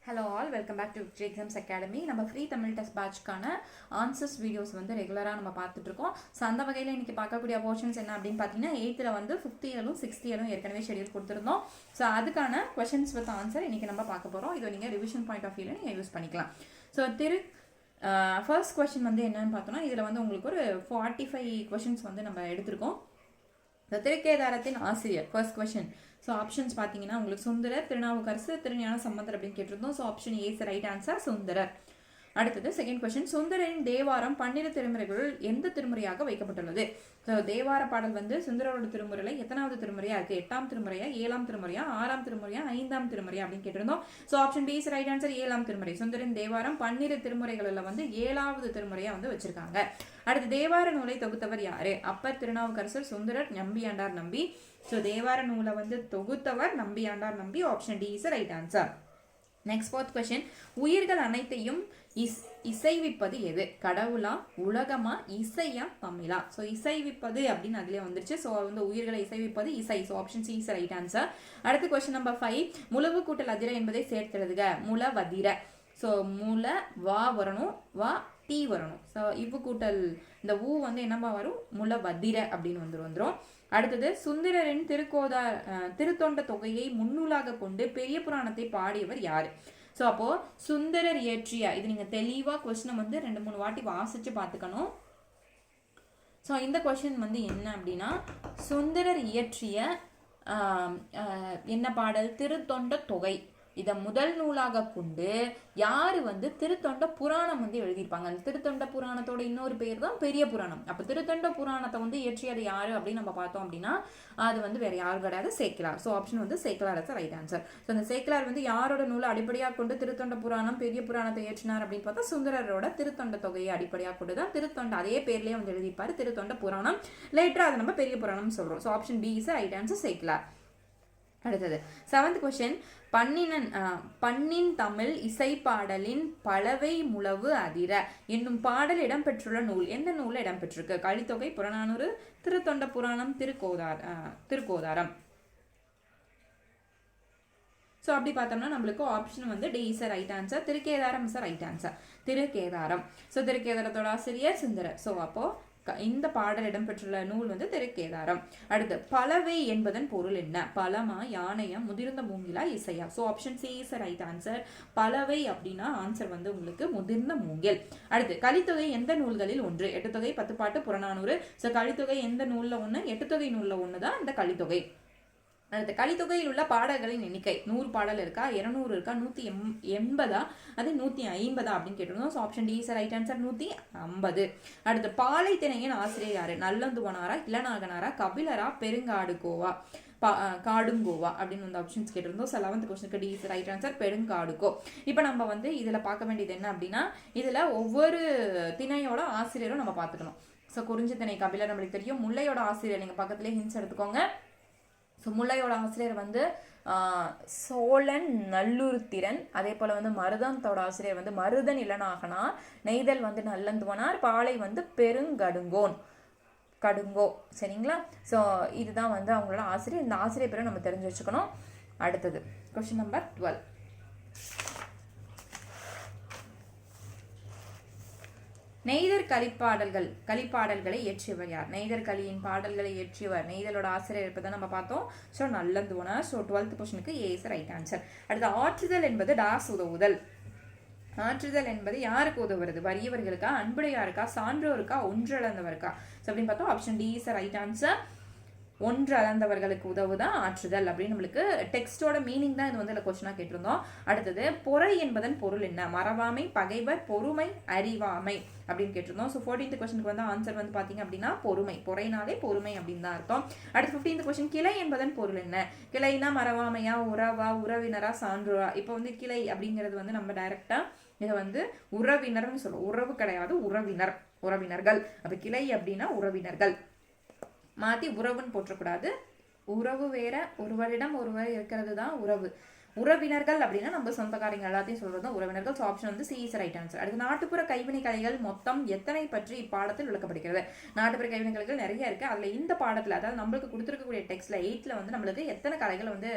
Hello all welcome back to Victory Exams Academy. நம்ம free Tamil test பேட்ச்க்கான answers videos வந்து ரெகுலராக நம்ம பார்த்துட்ருக்கோம். ஸோ அந்த வகையில் இன்றைக்கி பார்க்கக்கூடிய போர்ஷன்ஸ் என்ன அப்படின்னு பார்த்தீங்கன்னா 8th வந்து 5th இயரும் 6th இயரும் ஏற்கனவே ஷெடியூல் கொடுத்துருந்தோம். ஸோ அதுக்கான கொஷின்ஸ் வித் ஆன்சர் இன்றைக்கி நம்ம பார்க்க போகிறோம். இதை நீங்கள் ரிவிஷன் பாயிண்ட் ஆஃப் வியூவில் நீங்கள் யூஸ் பண்ணிக்கலாம். ஸோ ஃபர்ஸ்ட் கொஷின் வந்து என்னன்னு பார்த்தோம்னா இதில் வந்து உங்களுக்கு ஒரு 45 கொஷின்ஸ் வந்து நம்ம எடுத்திருக்கோம். திருக்கேதாரத்தின் ஆசிரியர் ஃபர்ஸ்ட் கொஸ்டின். ஸோ ஆப்ஷன்ஸ் பார்த்தீங்கன்னா உங்களுக்கு சுந்தரர், திருநாவுக்கரசு, திருஞான சம்பந்தர் அப்படின்னு கேட்டிருந்தோம். So option A is right answer, Sundarar. அடுத்தது செகண்ட் கொஸ்டின், சுந்தரரின் தேவாரம் 12 திருமுறைகளுள் எந்த திருமுறையாக வைக்கப்பட்டுள்ளது? ஸோ தேவார பாடல் வந்து சுந்தரரோட திருமுறையில் எத்தனாவது திருமுறையா இருக்கு? 8ஆம் திருமுறையா, 7ஆம் திருமுறையா, 6ஆம் திருமுறையா, 5ஆம் திருமுறையா அப்படின்னு கேட்டிருந்தோம். So option B is right answer, 7ஆம் திருமுறை. சுந்தரின் தேவாரம் 12 திருமுறைகளில் வந்து 7ஆவது திருமுறையா வந்து வச்சிருக்காங்க. அடுத்து தேவார நூலை தொகுத்தவர் யாரு? அப்பர், திருநாவுக்கரசர், சுந்தரர், நம்பியாண்டார் நம்பி. ஸோ தேவார நூலை வந்து தொகுத்தவர் நம்பியாண்டார் நம்பி. Option D is right answer. Next fourth question, உயிர்கள் அனைத்தையும் இசைவிப்பது எது? கடவுளா, உலகமா, இசையா, தமிழா? ஸோ இசைவிப்பது அப்படின்னு அதுலேயே வந்துருச்சு. ஸோ வந்து உயிர்களை இசைவிப்பது இசை. So option C is right answer. அடுத்து கொஸ்டின் நம்பர் 5, முழவு கூட்டல் அதிர என்பதை சேர்த்தெழுதுக. முளவதிர. ஸோ முல வா வரணும், வா டி வரணும். ஸோ இவ்வு கூட்டல் இந்த ஊ வந்து என்னமா வரும்? முளவதிர அப்படின்னு வந்துடும். அடுத்தது சுந்தரரின் திருத்தொண்ட தொகையை முன்னூலாக கொண்டு பெரிய புராணத்தை பாடியவர் யாரு? ஸோ அப்போ சுந்தரர் இயற்றிய, இது நீங்க தெளிவா கொஸ்டினை வந்து 2-3 வாட்டி வாசிச்சு பார்த்துக்கணும். ஸோ இந்த கொஸ்டின் வந்து என்ன அப்படின்னா, சுந்தரர் இயற்றிய என்ன பாடல்? திருத்தொண்ட தொகை. இதை முதல் நூலாக கொண்டு யாரு வந்து திருத்தொண்ட புராணம் வந்து எழுதியிருப்பாங்க. அந்த திருத்தொண்ட புராணத்தோட இன்னொரு பேர் தான் பெரிய புராணம். அப்போ திருத்தொண்ட புராணத்தை வந்து இயற்றியது யாரு அப்படின்னு நம்ம பார்த்தோம் அப்படின்னா அது வந்து வேற யாரும் கிடையாது, சேக்கிலார். ஸோ ஆப்ஷன் வந்து Sekkizhar is right answer. So அந்த சேக்கிலார் வந்து யாரோட நூலை அடிப்படையாக கொண்டு திருத்தொண்ட புராணம் பெரிய புராணத்தை இயற்றினார் அப்படின்னு பார்த்தா சுந்தரரோட திருத்தொண்ட தொகையை அடிப்படையாக கொண்டு தான் திருத்தொண்ட அதே பேர்லேயே வந்து எழுதியிருப்பாரு, திருத்தொண்ட புராணம். லேட்டரா அதை நம்ம பெரிய புராணம் சொல்றோம். So option B is right answer, Sekkizhar. அடுத்தது 7th கொஸ்டின், பண்ணின் தமிழ் இசைப்பாடலின் பலவை முழவு அதிர என்னும் பாடல் இடம்பெற்றுள்ள நூல் எந்த நூல் இடம்பெற்றிருக்கு? கலித்தொகை, புறநானூறு, திருத்தொண்ட புராணம், திருக்கோதாரம். ஸோ அப்படி பார்த்தோம்னா நம்மளுக்கு ஆப்ஷன் வந்து D is right answer, Thirukedaram is right answer, Thirukedaram. So திருக்கேதாரத்தோட ஆசிரியர் சுந்தரர். ஸோ அப்போ இந்த பாடல் இடம்பெற்றுள்ள நூல் வந்து திருக்கேதாரம். அடுத்து பலவை என்பதன் பொருள் என்ன? பழமா, யானையா, முதிர்ந்த மூங்கிலா, இசையா? So option C is right answer. பலவை அப்படின்னா ஆன்சர் வந்து உங்களுக்கு முதிர்ந்த மூங்கில். அடுத்து கலித்தொகை எந்த நூல்களில் ஒன்று? எட்டுத்தொகை, 10 பாட்டு, புறநானூறு. ஸோ கலித்தொகை எந்த நூல்ல ஒன்று? எட்டுத்தொகை நூல்ல ஒன்று தான் இந்த கலித்தொகை. அடுத்து கலித்தொகையில் உள்ள பாடல்களின் எண்ணிக்கை 100 பாடல் இருக்கா, 200 இருக்கா, 180 அது 150 அப்படின்னு கேட்டிருந்தோம். So option D is right answer, 150. அடுத்து பாலை திணையின் ஆசிரியர் யாரு? நல்லந்துவனாரா, இளநாகனாரா, கபிலரா, காடுங்கோவா அப்படின்னு வந்து ஆப்ஷன்ஸ் கேட்டிருந்தோம். ஸோ 11th கொஸ்டினுக்கு டி இஸ் ரைட் ஆன்சர், பெருங்காடுகோ. இப்போ நம்ம வந்து இதில் பார்க்க வேண்டியது என்ன அப்படின்னா இதில் ஒவ்வொரு திணையோட ஆசிரியரும் நம்ம பார்த்துக்கணும். ஸோ குறிஞ்சி திணை கபிலர் நம்மளுக்கு தெரியும். முல்லையோட ஆசிரியர் நீங்கள் பக்கத்துலேயே ஹிண்ட்ஸ் எடுத்துக்கோங்க. ஸோ முல்லையோட ஆசிரியர் வந்து சோழன் நல்லுருத்திரன். அதே போல் வந்து மருதத்தோட ஆசிரியர் வந்து மருதன் இளநாகனார். நெய்தல் வந்து நல்லந்துவனார். பாலை வந்து கடுங்கோ. சரிங்களா? ஸோ இதுதான் வந்து அவங்களோட ஆசிரியர். இந்த ஆசிரியர் பேரை நம்ம தெரிஞ்சு வச்சுக்கணும். அடுத்தது கொஸ்டின் நம்பர் 12, நெய்தர் கலிப்பாடல்களை இயற்றியவர் யார்? நெய்தர் கலியின் பாடல்களை இயற்றியவர் நெய்தலோட ஆசிரியர் இருப்பதை நம்ம பார்த்தோம். ஸோ நல்லந்துவனார். ஸோ 12th கொஸ்டினுக்கு ஏ இஸ் ரைட் ஆன்சர். அடுத்து ஆற்றுதல் என்பது டாஸ் உதவுதல். ஆற்றுதல் என்பது யாருக்கு உதவுறது? வறியவர்களுக்கா, அன்புடையாருக்கா, சான்றோருக்கா, ஒன்றளந்தவருக்கா? ஸோ அப்படின்னு பார்த்தோம். Option D is right answer, ஒன்று அளந்தவர்களுக்கு உதவுதான் ஆற்றுதல் அப்படின்னு நம்மளுக்கு டெக்ஸ்டோட மீனிங் தான் இது வந்து இல்லை கொஸ்டினாக கேட்டிருந்தோம். அடுத்தது பொறை என்பதன் பொருள் என்ன? மறவாமை, பகைவர், பொறுமை, அறிவாமை அப்படின்னு கேட்டிருந்தோம். ஸோ 14th கொஸ்டினுக்கு வந்து ஆன்சர் வந்து பார்த்தீங்க அப்படின்னா பொறுமை. பொறைனாலே பொறுமை அப்படின்னு தான் அர்த்தம். அடுத்து 15th கொஸ்டின், கிளை என்பதன் பொருள் என்ன? கிளைனா மறவாமையா, உறவா, உறவினரா, சான்றோரா? இப்போ வந்து கிளை அப்படிங்கிறது வந்து நம்ம டைரக்டா இதை வந்து உறவினர்னு சொல்லுவோம். உறவு கிடையாது, உறவினர்கள். அப்போ கிளை அப்படின்னா உறவினர்கள். மாற்றி உறவுன்னு போற்றக்கூடாது. உறவு வேற, ஒருவரிடம் ஒருவர் இருக்கிறது தான் உறவு. உறவினர்கள் அப்படின்னா நம்ம சொந்தக்காரங்க எல்லாத்தையும் சொல்றது உறவினர்கள். ஸோ ஆப்ஷன் வந்து சி இஸ் ரைட் ஆன்சர். அடுத்து நாட்டுப்புற கைவினை கலைகள் மொத்தம் எத்தனை பற்றி இப்பாடத்தில் விளக்கப்படுகிறது? நாட்டுப்புற கைவினை கலைகள் நிறைய இருக்கு. அதுல இந்த பாடத்துல அதாவது நம்மளுக்கு கொடுத்துருக்கக்கூடிய டெக்ஸ்ட்ல 8th வந்து நம்மளுக்கு எத்தனை கலைகள் வந்து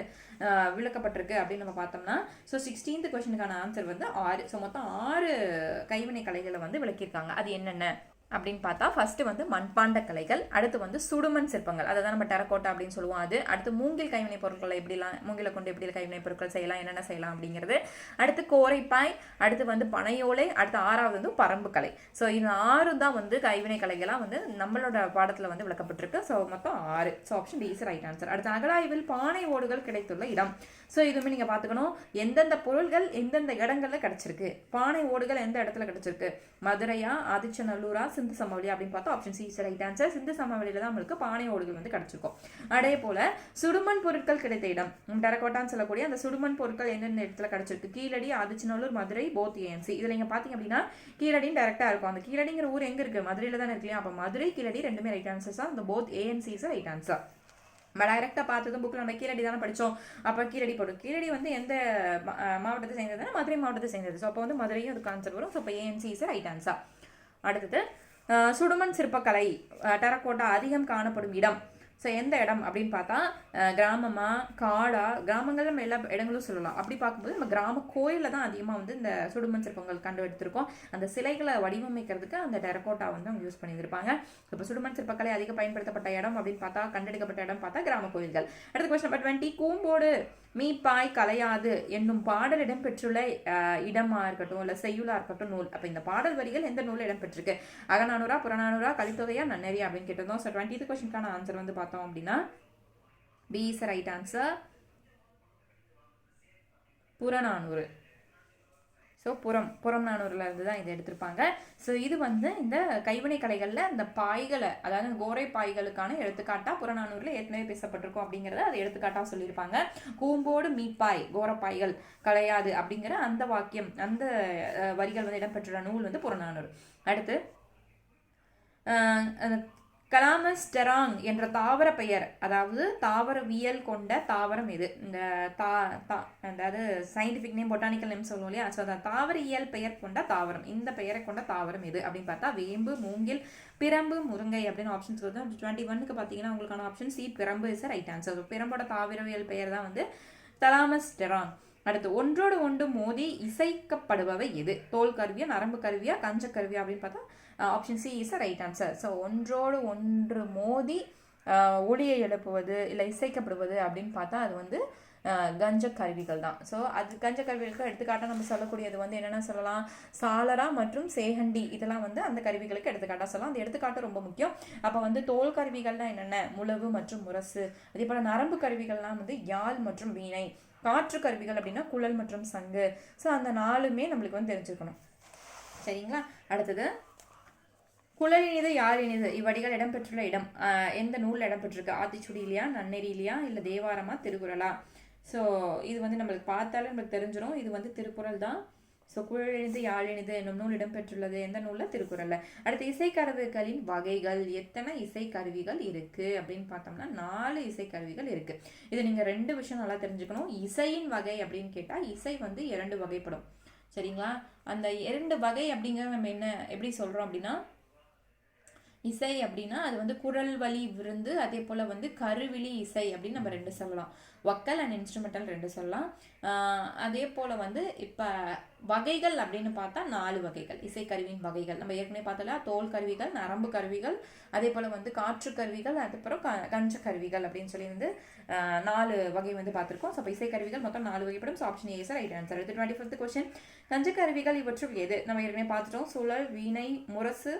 விளக்கப்பட்டிருக்கு அப்படின்னு நம்ம பார்த்தோம்னா, ஸோ 16th கொஸ்டினுக்கான ஆன்சர் வந்து 6. ஸோ மொத்தம் 6 கைவினை கலைகளை வந்து விளக்கியிருக்காங்க. அது என்னென்ன அப்படின்னு பார்த்தா, ஃபர்ஸ்ட் வந்து மண்பாண்ட கலைகள், அடுத்து வந்து சுடுமண் சிற்பங்கள், அதை தான் நம்ம டெரக்கோட்டா அப்படின்னு சொல்லுவோம். அது அடுத்து மூங்கில் கைவினை பொருட்களை எப்படிலாம் மூங்கில கொண்டு எப்படி கைவினை பொருட்கள் செய்யலாம், என்னென்ன செய்யலாம் அப்படிங்கிறது. அடுத்து கோரைப்பாய், அடுத்து வந்து பனையோலை, அடுத்து 6வது வந்து பரம்பு கலை. ஸோ இந்த 6 தான் வந்து கைவினை கலைகளாக வந்து நம்மளோட பாடத்தில் வந்து விளக்கப்பட்டிருக்கு. ஸோ மொத்தம் 6. So option D is right answer. அடுத்து அகழாய்வில் பானை ஓடுகள் கிடைத்துள்ள இடம். ஸோ இதுவுமே நீங்கள் பார்த்துக்கணும், எந்தெந்த பொருள்கள் எந்தெந்த இடங்கள்ல கிடைச்சிருக்கு. பானை ஓடுகள் எந்த இடத்துல கிடைச்சிருக்கு? மதுரையா, ஆதிச்சநல்லூரா, சிந்து சமவெளி அப்படின்னு பார்த்தா option C is right answer. Sindhu சமவெளியில தான் நம்மளுக்கு பானை ஓடுகள் வந்து கிடைச்சிருக்கும். அதே போல சுடுமண் பொருட்கள் கிடைத்த இடம், டெரக்கோட்டான்னு சொல்லக்கூடிய அந்த சுடுமண் பொருட்கள் எந்தெந்த இடத்துல கிடைச்சிருக்கு? Keezhadi, Adichanallur, Madurai, both A and C. இதுல நீங்க பாத்தீங்க அப்படின்னா கீழடின்னு டேரக்டா இருக்கும். அந்த கீழடிங்கிற ஊர் எங்க இருக்கு? மதுரையில தான் இருக்கு. அப்ப மதுரை, கீழடி ரெண்டுமே ரைட் ஆன்சர்ஸ் தான். அந்த both ANC is right answer. நம்ம டைரக்டா பார்த்ததும் புக்கில் நம்ம கீழடி தானே படித்தோம். அப்போ கீழடி போடும். கீழடி வந்து எந்த மாவட்டத்தை சேர்ந்ததுன்னா மதுரை மாவட்டத்தை சேர்ந்தது. ஸோ அப்போ வந்து மதுரையும் அதுக்கு ஆன்சர் வரும். ஸோ இப்போ ஏஎன்சி இஸ் ரைட் ஆன்சர். அடுத்தது சுடுமண் சிற்பக்கலை டெரக்கோட்டா அதிகம் காணப்படும் இடம். ஸோ எந்த இடம் அப்படின்னு பார்த்தா கிராமமா, காடா, கிராமங்கள் நம்ம எல்லா இடங்களும் சொல்லலாம். அப்படி பார்க்கும்போது நம்ம கிராம கோயிலில் தான் அதிகமாக வந்து இந்த சுடுமண் சிற்பங்கள் கண்டு எடுத்திருக்கோம். அந்த சிலைகளை வடிவமைக்கிறதுக்கு அந்த டெரக்கோட்டா வந்து அவங்க யூஸ் பண்ணியிருப்பாங்க. இப்போ சுடுமண் சிற்பக்கலை அதிக பயன்படுத்தப்பட்ட இடம் அப்படின்னு பார்த்தா, கண்டெடுக்கப்பட்ட இடம் பார்த்தா கிராம கோயில்கள். அடுத்த கொஸ்டின் நம்பர் 20, கூம்போடு மீப்பாய் கலையாது என்னும் பாடல் இடம்பெற்றுள்ள இடமா இருக்கட்டும் இல்லை செய்யுளா இருக்கட்டும் நூல். அப்போ இந்த பாடல் வரிகள் எந்த நூல் இடம்பெற்றிருக்கு? அகநானூறா, புறநானூறா, கலித்தொகையா, நன்னெறியா அப்படின்னு கேட்டிருந்தோம். ஸோ 20th கொஸ்டினுக்கான ஆன்சர் வந்து பார்த்தோம் அப்படின்னா B is right answer, Purananuru. So புறநானூறுல இருந்து தான் இதை எடுத்திருப்பாங்க. ஸோ இது வந்து இந்த கைவினை கலைகளில் இந்த பாய்களை, அதாவது கோரை பாய்களுக்கான எடுத்துக்காட்டா புறநானூறுல ஏற்கனவே பேசப்பட்டிருக்கும் அப்படிங்கிறத அதை எடுத்துக்காட்டா சொல்லியிருப்பாங்க. கூம்போடு மீப்பாய் கோரப்பாய்கள் கலையாது அப்படிங்கிற அந்த வாக்கியம், அந்த வரிகள் வந்து இடம்பெற்றுள்ள நூல் வந்து புறநானூறு. அடுத்து கலாமஸ் டெராங் என்ற தாவர பெயர், அதாவது தாவரவியல் கொண்ட தாவரம் எது? இந்த அதாவது சயின்டிபிக் நேம், பொட்டானிக்கல் நேம் சொல்லுவோம் இல்லையா? ஸோ அந்த தாவரியல் பெயர் கொண்ட தாவரம், இந்த பெயரை கொண்ட தாவரம் எது அப்படின்னு பார்த்தா வேம்பு, மூங்கில், பிரம்பு, முருங்கை அப்படின்னு ஆப்ஷன்ஸ் வருது. 21க்கு பார்த்தீங்கன்னா உங்களுக்கான ஆப்ஷன் சி, பிரம்பு இஸ் ரைட் ஆன்சர். பிரம்போட தாவரவியல் பெயர் தான் வந்து தலாமஸ் டெராங். அடுத்து ஒன்றோடு ஒன்று மோதி இசைக்கப்படுபவை எது? தோல் கருவியா, நரம்பு கருவியா, கஞ்ச கருவியா அப்படின்னு பார்த்தா option C is right answer. So ஒன்றோடு ஒன்று மோதி ஒளியை எழுப்புவது இல்லை இசைக்கப்படுவது அப்படின்னு பார்த்தா அது வந்து கஞ்ச கருவிகள் தான். ஸோ அது கஞ்ச கருவிகளுக்கு எடுத்துக்காட்டாக நம்ம சொல்லக்கூடியது வந்து என்னென்ன சொல்லலாம்? சாலரா மற்றும் சேகண்டி, இதெல்லாம் வந்து அந்த கருவிகளுக்கு எடுத்துக்காட்டாக சொல்லலாம். அந்த எடுத்துக்காட்டு ரொம்ப முக்கியம். அப்போ வந்து தோல் கருவிகள்லாம் என்னென்ன? முழவு மற்றும் முரசு. அதே போல் நரம்பு கருவிகள்லாம் வந்து யாழ் மற்றும் வீணை. காற்று கருவிகள் அப்படின்னா குழல் மற்றும் சங்கு. ஸோ அந்த 4மே நம்மளுக்கு வந்து தெரிஞ்சுக்கணும். சரிங்களா? அடுத்தது குழலினிது யாழினிது இவ்வடிகள் இடம்பெற்றுள்ள இடம் எந்த நூலில் இடம்பெற்றிருக்கு? ஆத்திச்சுடியிலையா, நன்னெறியிலையா, இல்லை தேவாரமா, திருக்குறளா? ஸோ இது வந்து நம்மளுக்கு பார்த்தாலே நம்மளுக்கு தெரிஞ்சிடும், இது வந்து திருக்குறள் தான். ஸோ குழலினிது யாழினிது என்னும் நூல் இடம்பெற்றுள்ளது எந்த நூலில்? திருக்குறளில். அடுத்து இசைக்கருவிகளின் வகைகள், எத்தனை இசைக்கருவிகள் இருக்கு அப்படின்னு பார்த்தோம்னா 4 இசைக்கருவிகள் இருக்கு. இது நீங்கள் 2 விஷயம் நல்லா தெரிஞ்சுக்கணும். இசையின் வகை அப்படின்னு கேட்டால் இசை வந்து 2 வகைப்படும். சரிங்களா? அந்த 2 வகை அப்படிங்கிறத நம்ம என்ன எப்படி சொல்கிறோம் அப்படின்னா, இசை அப்படின்னா அது வந்து குரல் வழி விருந்து, அதே போல் வந்து கருவிழி இசை அப்படின்னு நம்ம 2 சொல்லலாம். வக்கல் அண்ட் இன்ஸ்ட்ருமெண்டல் 2 சொல்லலாம். அதே போல் வந்து இப்போ வகைகள் அப்படின்னு பார்த்தா 4 வகைகள் இசைக்கருவியின் வகைகள். நம்ம ஏற்கனவே பார்த்தோம்ல, தோல் கருவிகள், நரம்பு கருவிகள், அதே போல் வந்து காற்று கருவிகள், அதுக்கப்புறம் கஞ்ச கருவிகள் அப்படின்னு சொல்லி வந்து 4 வகை வந்து பார்த்துருக்கோம். ஸோ இப்போ இசைக்கருவிகள் மொத்தம் 4 வகைப்படும். So option A is right answer. 25th question, கஞ்ச கருவிகள் இவற்றுள் எது? நம்ம ஏற்கனவே பார்த்துட்டோம். சுழல், வீணை, முரசு,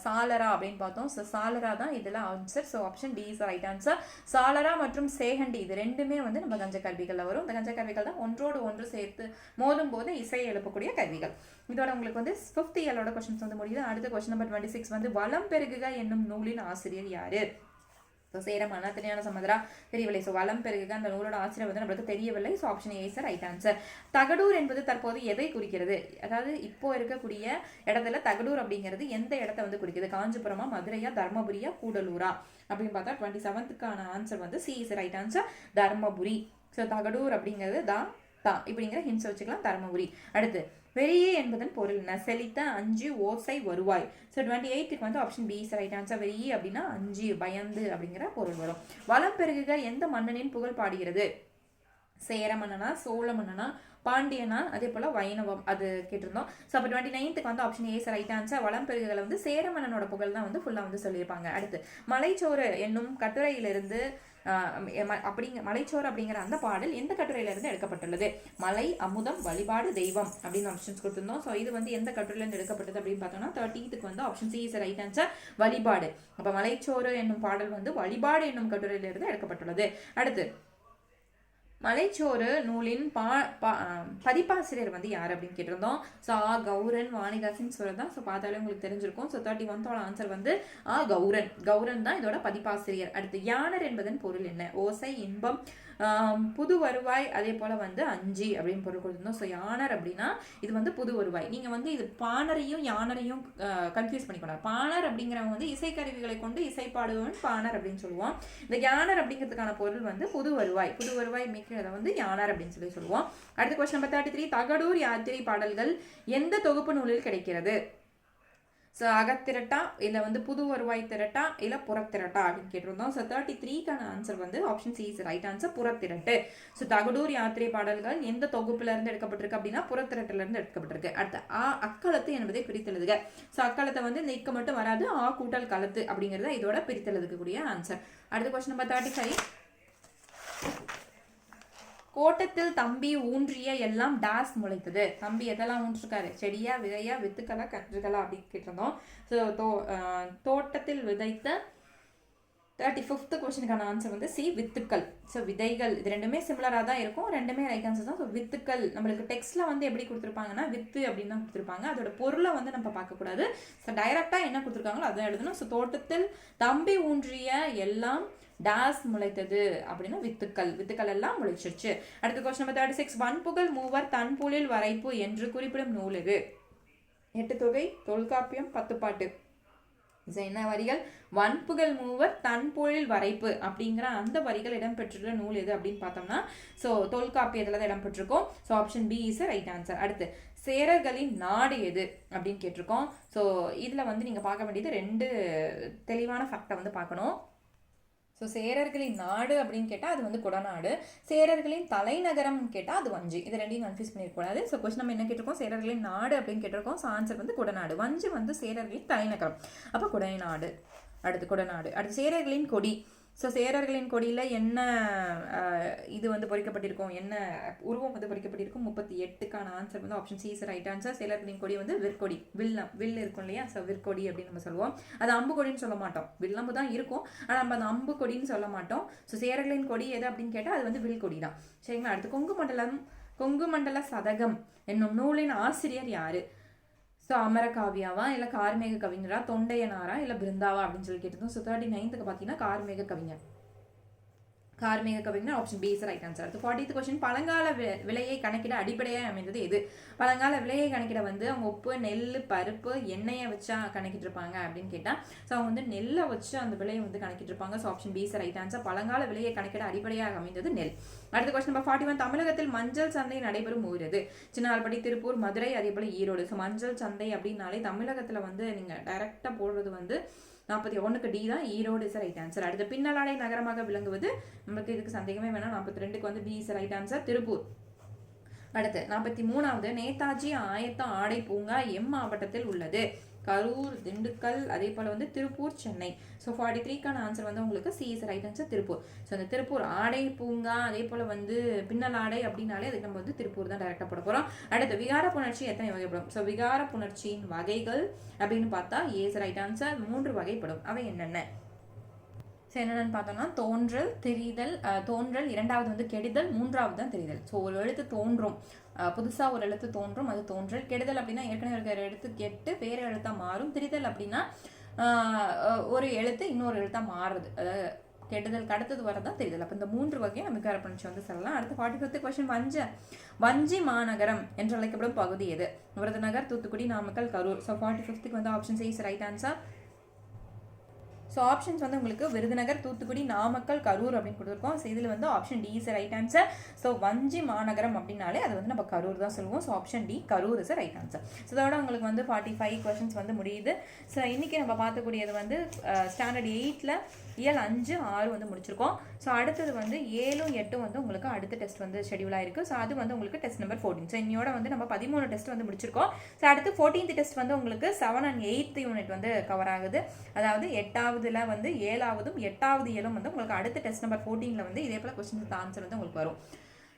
சாலரா அப்படின்னு பார்த்தோம். ஸோ சாலரா தான் இதில் answer. So option D is right answer. சாலரா மற்றும் சேகண்டி இது 2மே வந்து நம்ம கஞ்ச கருவிகளில் வரும். இந்த கஞ்ச கருவிகள் தான் ஒன்றோடு ஒன்று சேர்த்து மோதும் போது இசையை எழுப்பக்கூடிய கருவிகள். இதோட உங்களுக்கு வந்து 5th இயரோட கொஸ்டின்ஸ் வந்து முடியுது. அடுத்த கொஸ்டின் நம்பர் 26 வந்து வளம் பெருகுக என்னும் நூலின் ஆசிரியர் யாரு? ஸோ சேரம் அனாத்தனியான சமதரா தெரியவில்லை. ஸோ வளம் பெருகுக அந்த நூலோட ஆசிரியர் வந்து நம்மளுக்கு தெரியவில்லை. So option A is right answer. Thagadur என்பது தற்போது எதை குறிக்கிறது? அதாவது இப்போ இருக்கக்கூடிய இடத்துல தகடூர் அப்படிங்கிறது எந்த இடத்த வந்து குறிக்கிறது? காஞ்சிபுரமா, மதுரையா, தர்மபுரியா, கூடலூரா அப்படின்னு பார்த்தா 27th ஆன்சர் வந்து C is right answer, Dharmapuri. So Thagadur அப்படிங்கிறது தா இப்படிங்கிற ஹின்ஸ் வச்சுக்கலாம், தருமபுரி. அடுத்து வெளியே என்பதன் பொருள் என்ன? செழித்த, அஞ்சு, ஓசை, வருவாய். ஸோ 28க்கு வந்து option B is right answer. வெளியே அப்படின்னா அஞ்சு, பயந்து அப்படிங்கிற பொருள் வரும். வளம் பெருகுக எந்த மன்னனின் புகழ் பாடுகிறது? சேர மன்னனா, சோழ மன்னனா, பாண்டியனா, அதே போல வைணவம், அது கேட்டிருந்தோம். ஸோ அப்போ 29க்கு வந்து ஆப்ஷன் ஏ ரைட் ஆன்சர். வளம் பெருகுகளை வந்து சேர மன்னனோட புகழ் தான் வந்து ஃபுல்லாக வந்து சொல்லியிருப்பாங்க. அடுத்து மலைச்சோறு என்னும் கட்டுரையிலிருந்து மலைச்சோறு அப்படிங்கிற அந்த பாடல் எந்த கட்டுரையிலிருந்து எடுக்கப்பட்டுள்ளது? மலை, அமுதம், வழிபாடு, தெய்வம் அப்படின்னு ஆப்ஷன்ஸ் கொடுத்திருந்தோம். ஸோ இது வந்து எந்த கட்டுரையிலிருந்து எடுக்கப்பட்டது அப்படின்னு பார்த்தோம்னா 30க்கு வந்து option C is right answer, வழிபாடு. அப்போ மலைச்சோறு என்னும் பாடல் வந்து வழிபாடு என்னும் கட்டுரையிலிருந்து எடுக்கப்பட்டுள்ளது. அடுத்து மலைச்சோறு நூலின் பதிப்பாசிரியர் வந்து யார் அப்படின்னு கேட்டிருந்தோம். ஸோ கௌரன், வாணிதாசன் சொல்றதான். ஸோ பார்த்தாலே உங்களுக்கு தெரிஞ்சிருக்கும். ஸோ 31 ஆன்சர் வந்து கௌரன் தான் இதோட பதிப்பாசிரியர். அடுத்து யானர் என்பதன் பொருள் என்ன? ஓசை, இன்பம், புது வருவாய், அதே போல வந்து அஞ்சு அப்படின்னு பொருள் கொடுத்திருந்தோம். ஸோ யானர் அப்படின்னா இது வந்து புது வருவாய். நீங்க வந்து இது பாணரையும் யானரையும் கன்ஃபியூஸ் பண்ணிக்கூடாது. பாணர் அப்படிங்கிறவங்க வந்து இசைக்கருவிகளை கொண்டு இசைப்பாடுவன் பாணர் அப்படின்னு சொல்லுவோம். இந்த யானர் அப்படிங்கிறதுக்கான பொருள் வந்து புது வருவாய் மிக்கிறத வந்து யானர் அப்படின்னு சொல்லுவோம். அடுத்த கொஸ்டின் நம்பர் 33, தகடூர் யாத்திரை பாடல்கள் எந்த தொகுப்பு நூலில் கிடைக்கிறது? ஸோ அகத்திரட்டா, இல்லை வந்து புது வருவாய் திரட்டா, இல்லை புறத்திரட்டா அப்படின்னு கேட்டிருந்தோம். ஸோ 33க்கான ஆன்சர் வந்து option C is right answer, Purathirattu. So Thagadur Yathirai பாடல்கள் எந்த தொகுப்புல இருந்து எடுக்கப்பட்டிருக்கு அப்படின்னா புறத்திரட்டுல இருந்து எடுக்கப்பட்டிருக்கு. அடுத்து அக்களத்து என்பதை பிரித்தெழுதுக. ஸோ அக்களத்தை வந்து இந்த இக்க மட்டும் வராது, கூட்டல் களத்து அப்படிங்கிறத இதோட பிரித்தெழுதுக்கூடிய ஆன்சர். அடுத்த கொஸ்டின் நம்பர் 35, கோட்டத்தில் தம்பி ஊன்றிய எல்லாம் டாஸ் முளைத்தது. தம்பி எதெல்லாம் ஊன்றிருக்காரு? செடியா, விதையா, வித்துக்களா, கன்றுகளா அப்படின்னு கேட்டிருந்தோம். ஸோ தோட்டத்தில் விதைத்த 35th கொஸ்டினுக்கான ஆன்சர் வந்து சி, வித்துக்கள். ஸோ விதைகள், இது ரெண்டுமே சிமிலராக தான் இருக்கும், ரெண்டுமே ரைட் ஆன்சர் தான். ஸோ வித்துக்கள் நம்மளுக்கு டெக்ஸ்ட்ல வந்து எப்படி கொடுத்துருப்பாங்கன்னா வித்து அப்படின்னு தான் கொடுத்துருப்பாங்க. அதோட பொருளை வந்து நம்ம பார்க்கக்கூடாது. ஸோ டைரக்டா என்ன கொடுத்துருக்காங்களோ அதான் எழுதணும். ஸோ தோட்டத்தில் தம்பி ஊன்றிய எல்லாம் டாஸ் முளைத்தது அப்படின்னா வித்துக்கள் எல்லாம் முளைச்சிருச்சு. அடுத்த கொஸ்டின் நம்பர் 36, வன்புகழ் மூவர் தன்புலில் வரைப்பு என்று குறிப்பிடும் நூல் இது? 8 தொகை, தொல்காப்பியம், 10 பாட்டு. என்ன வரிகள்? வன்புகழ் மூவர் தன்பொழில் வரைப்பு அப்படிங்கிற அந்த வரிகள் இடம்பெற்றுள்ள நூல் எது அப்படின்னு பார்த்தோம்னா ஸோ தொல்காப்பியத்துல தான் இடம்பெற்றிருக்கோம். So option B is right answer. அடுத்து சேரர்களின் நாடு எது அப்படின்னு கேட்டிருக்கோம். ஸோ இதுல வந்து நீங்க பார்க்க வேண்டியது 2 தெளிவான ஃபேக்டை வந்து பார்க்கணும். ஸோ சேரர்களின் நாடு அப்படின்னு கேட்டால் அது வந்து குடநாடு, சேரர்களின் தலைநகரம் கேட்டால் அது வஞ்சி. இது ரெண்டையும் கன்ஃபியூஸ் பண்ணிருக்கூடாது. ஸோ கொஸ்டின் நம்ம என்ன கேட்டிருக்கோம்? சேரர்களின் நாடு அப்படின்னு கேட்டிருக்கோம். ஸோ ஆன்சர் வந்து குடநாடு. வஞ்சி வந்து சேரர்களின் தலைநகரம், அப்போ குடநாடு. அடுத்து குடநாடு. அடுத்து சேரர்களின் கொடி. ஸோ சேரர்களின் கொடியில் என்ன இது வந்து பொறிக்கப்பட்டிருக்கும், என்ன உருவம் வந்து பொறிக்கப்பட்டிருக்கும்? 38க்கான ஆன்சர் வந்து option C is right answer. சேரர்களின் கொடி வந்து விற்கொடி, வில் இருக்கும் இல்லையா? ஸோ விற்கொடி அப்படின்னு நம்ம சொல்லுவோம். அது அம்பு கொடின்னு சொல்ல மாட்டோம், வில்லம்பு தான் இருக்கும், ஆனால் நம்ம அந்த அம்பு கொடின்னு சொல்ல மாட்டோம். ஸோ சேரர்களின் கொடி எது அப்படின்னு கேட்டால் அது வந்து வில் கொடி தான். சரிங்களா? அடுத்து கொங்கு மண்டல சதகம் என்னும் நூலின் ஆசிரியர் யாரு? ஸோ அமரகாவியாவா, இல்லை கார்மேக கவிஞரா, தொண்டையனாரா, இல்லை பிருந்தாவா அப்படின்னு சொல்லி கேட்டிருந்தோம். ஸோ 39க்கு பார்த்தீங்கன்னா கார்மேக கவிஞர் option B is right answer. அடுத்து 40th கொஸ்டின், பழங்கால விலையை கணக்கிட அடிப்படையாக அமைந்தது எது? பழங்கால விலையை கணக்கிட வந்து அவங்க உப்பு, நெல், பருப்பு, எண்ணெயை வச்சா கணக்கிட்டு இருப்பாங்க அப்படின்னு கேட்டால் ஸோ அவங்க வந்து நெல்லை வச்சு அந்த விலையை வந்து கணக்கிட்டு இருப்பாங்க. So option B is right answer. பழங்கால விலையை கணக்கிட அடிப்படையாக அமைந்தது நெல். அடுத்த கொஸ்டின் நம்பர் 41, தமிழகத்தில் மஞ்சள் சந்தை நடைபெறும் ஊர் எது? சின்னால்பட்டி, திருப்பூர், மதுரை, அதே போல ஈரோடு. ஸோ மஞ்சள் சந்தை அப்படின்னாலே தமிழகத்துல வந்து நீங்க டைரக்டா போடுறது வந்து 41க்கு டி தான், ஈரோடு இஸ் ரைட் ஆன்சர். அடுத்து பின்னலாடை நகரமாக விளங்குவது, நமக்கு இதுக்கு சந்தேகமே வேணாம், 42க்கு வந்து B is right answer, Tiruppur. அடுத்து 43வது, நேதாஜி ஆயத்த ஆடை பூங்கா மாவட்டத்தில் உள்ளது? கரூர், திண்டுக்கல், அதே போல வந்து திருப்பூர், சென்னை. ஸோ 43க்கான ஆன்சர் வந்து உங்களுக்கு C is right answer, Tiruppur. So அந்த திருப்பூர் ஆடை பூங்கா, அதே போல வந்து பின்னல் ஆடை அப்படின்னாலே அதுக்கு நம்ம வந்து திருப்பூர் தான் டைரக்டா போட போறோம். அடுத்து விகார புணர்ச்சி எத்தனை வகைப்படும்? ஸோ விகார புணர்ச்சியின் வகைகள் அப்படின்னு பார்த்தா ஏ இஸ் ரைட் ஆன்சர். 3 வகைப்படும். அவை என்னென்ன? என்னென்னு பார்த்தோம்னா தோன்றல், திரிதல். தோன்றல், 2வது வந்து கெடுதல், 3வது தான் தெரிதல். ஸோ ஒரு எழுத்து தோன்றும், புதுசாக ஒரு எழுத்து தோன்றும், அது தோன்றல். கெடுதல் அப்படின்னா ஏற்கனவே இருக்கிற எழுத்து கெட்டு வேறு எழுத்தா மாறும். திரிதல் அப்படின்னா ஒரு எழுத்து இன்னொரு எழுத்தா மாறுறது, கெடுதல் அடுத்தது வரதான் தெரிதல். அப்போ இந்த 3 வகையை நம்ம விகார புணர்ச்சி வந்து சொல்லலாம். அடுத்து 45th கொஸ்டின், வஞ்சி மாநகரம் என்று அழைக்கப்படும் பகுதி எது? விருதுநகர், தூத்துக்குடி, நாமக்கல், கரூர். ஸோ 45க்கு வந்து option C is right answer. So options வந்து உங்களுக்கு விருதுநகர், தூத்துக்குடி, நாமக்கல், கரூர் அப்படின்னு கொடுத்துருக்கோம். ஸோ இதில் வந்து option D is right answer. So Vanji மாநகரம் அப்படின்னாலே அது வந்து நம்ம கரூர் தான் சொல்லுவோம். So option D Karur is right answer. So இதோட உங்களுக்கு வந்து 45 கொஷின்ஸ் வந்து முடியுது. ஸோ இன்றைக்கி நம்ம பார்க்கக்கூடியது வந்து ஸ்டாண்டர்ட் 8ல் இயல் 5, 6 வந்து முடிச்சிருக்கோம். ஸோ அடுத்தது வந்து 7, 8 வந்து உங்களுக்கு அடுத்த டெஸ்ட் வந்து ஷெடியூல் ஆயிருக்கு. ஸோ அது வந்து உங்களுக்கு டெஸ்ட் நம்பர் 14. ஸோ இன்னையோட வந்து நம்ம 13 டெஸ்ட் வந்து முடிச்சிருக்கோம். ஸோ அடுத்து 14th டெஸ்ட் வந்து உங்களுக்கு 7 and 8th யூனிட் வந்து கவர் ஆகுது. அதாவது 8வதுல வந்து 7வதும் 8வது இயலும் வந்து உங்களுக்கு அடுத்த டெஸ்ட் நம்பர் 14ல் வந்து இதே போல் கொஸ்டின்ஸ் ஆன்சர் வந்து உங்களுக்கு வரும்.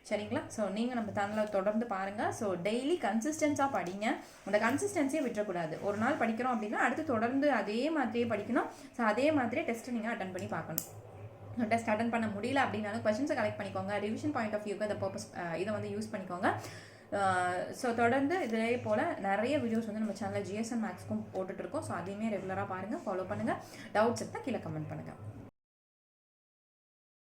சரிங்களா? ஸோ நீங்கள் நம்ம சேனலில் தொடர்ந்து பாருங்கள். ஸோ டெய்லி கன்சிஸ்டன்ஸாக படிங்க. அந்த கன்சிஸ்டன்சியை விட்டுறக்கூடாது. ஒரு நாள் படிக்கிறோம் அப்படின்னா அடுத்து தொடர்ந்து அதே மாதிரியே படிக்கணும். ஸோ அதே மாதிரியே டெஸ்ட்டு நீங்கள் அட்டன் பண்ணி பார்க்கணும். டெஸ்ட் அட்டன் பண்ண முடியல அப்படின்னாலும் கொஸ்டின்ஸை கலெக்ட் பண்ணிக்கோங்க. ரிவிஷன் பாயிண்ட் ஆஃப் வியூக்கு அந்த பர்பஸ் இதை வந்து யூஸ் பண்ணிக்கோங்க. ஸோ தொடர்ந்து இதே போல் நிறைய வீடியோஸ் வந்து நம்ம சேனலில் ஜிஎஸ் அண்ட் மேக்ஸ்க்கும் போட்டுட்ருக்கோம். ஸோ அதையுமே ரெகுலராக பாருங்கள், ஃபாலோ பண்ணுங்கள். டவுட்ஸ் இருந்தால் கீழே கமெண்ட் பண்ணுங்கள்.